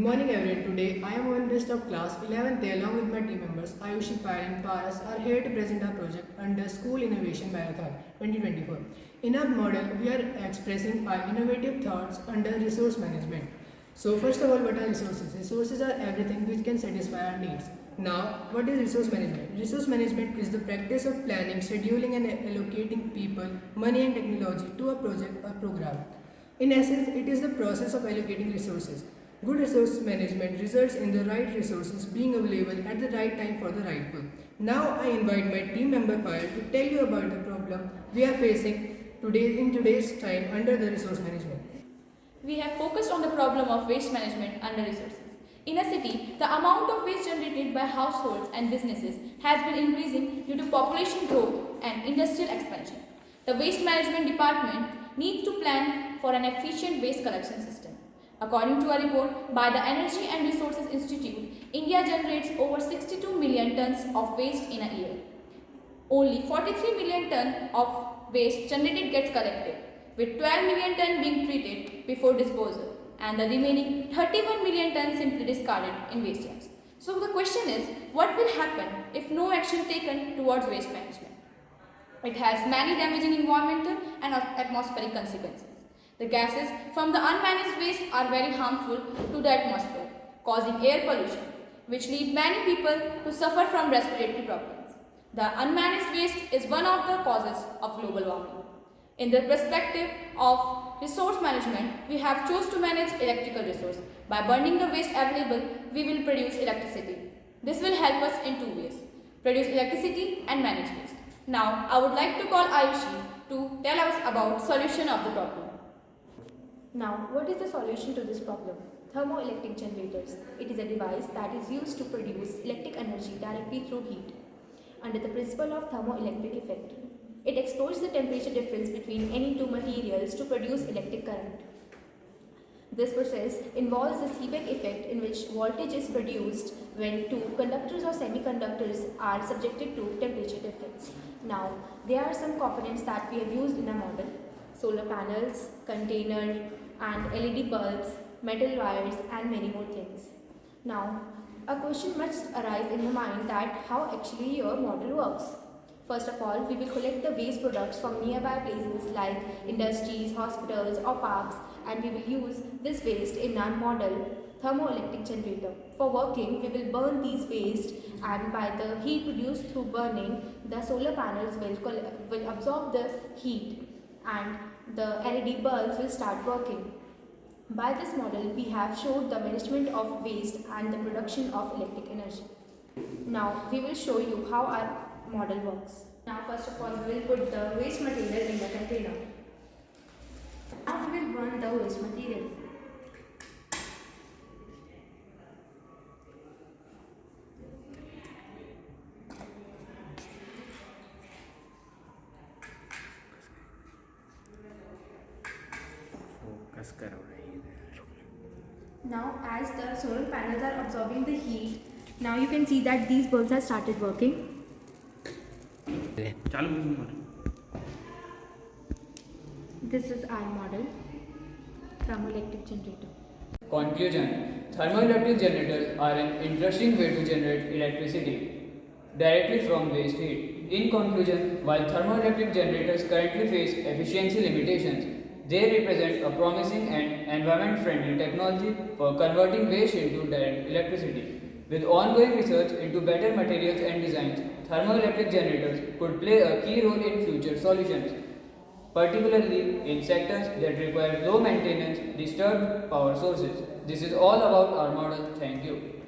morning everyone. Today I am one best of class 11th along with my team members Ayushi, Payal and Paras are here to present our project under School Innovation Marathon 2024. In our model, we are expressing our innovative thoughts under resource management. So first of all, what are resources? Resources are everything which can satisfy our needs. Now, what is resource management? Resource management is the practice of planning, scheduling and allocating people, money and technology to a project or program. In essence, it is the process of allocating resources. Good resource management results in the right resources being available at the right time for the right work. Now I invite my team member Payal to tell you about the problem we are facing in today's time under the resource management. We have focused on the problem of waste management under resources. In a city, the amount of waste generated by households and businesses has been increasing due to population growth and industrial expansion. The waste management department needs to plan for an efficient waste collection system. According to a report by the Energy and Resources Institute, India generates over 62 million tons of waste in a year. Only 43 million tons of waste generated gets collected, with 12 million tons being treated before disposal and the remaining 31 million tons simply discarded in waste yards. So the question is, what will happen if no action taken towards waste management? It has many damaging environmental and atmospheric consequences. The gases from the unmanaged waste are very harmful to the atmosphere, causing air pollution, which lead many people to suffer from respiratory problems. The unmanaged waste is one of the causes of global warming. In the perspective of resource management, we have chosen to manage electrical resource. By burning the waste available, we will produce electricity. This will help us in two ways: produce electricity and manage waste. Now, I would like to call Ayushi to tell us about solution of the problem. Now, what is the solution to this problem? Thermoelectric generators. It is a device that is used to produce electric energy directly through heat. Under the principle of thermoelectric effect, it explores the temperature difference between any two materials to produce electric current. This process involves the Seebeck effect, in which voltage is produced when two conductors or semiconductors are subjected to temperature difference. Now, there are some components that we have used in a model: solar panels, container, and LED bulbs, metal wires, and many more things. Now, a question must arise in the mind that how actually your model works. First of all, we will collect the waste products from nearby places like industries, hospitals, or parks, and we will use this waste in our model thermoelectric generator. For working, we will burn these waste, and by the heat produced through burning, the solar panels will absorb the heat and the LED bulbs will start working. By this model, we have showed the management of waste and the production of electric energy. Now, we will show you how our model works. Now, first of all, we will put the waste material in the container. Now, we will burn the waste material. Now, as the solar panels are absorbing the heat, now you can see that these bulbs have started working. This is our model, thermoelectric generator. Conclusion: thermoelectric generators are an interesting way to generate electricity directly from waste heat. In conclusion, while thermoelectric generators currently face efficiency limitations, they represent a promising and environment-friendly technology for converting waste into direct electricity. With ongoing research into better materials and designs, thermoelectric generators could play a key role in future solutions, particularly in sectors that require low maintenance, disturbed power sources. This is all about our model. Thank you.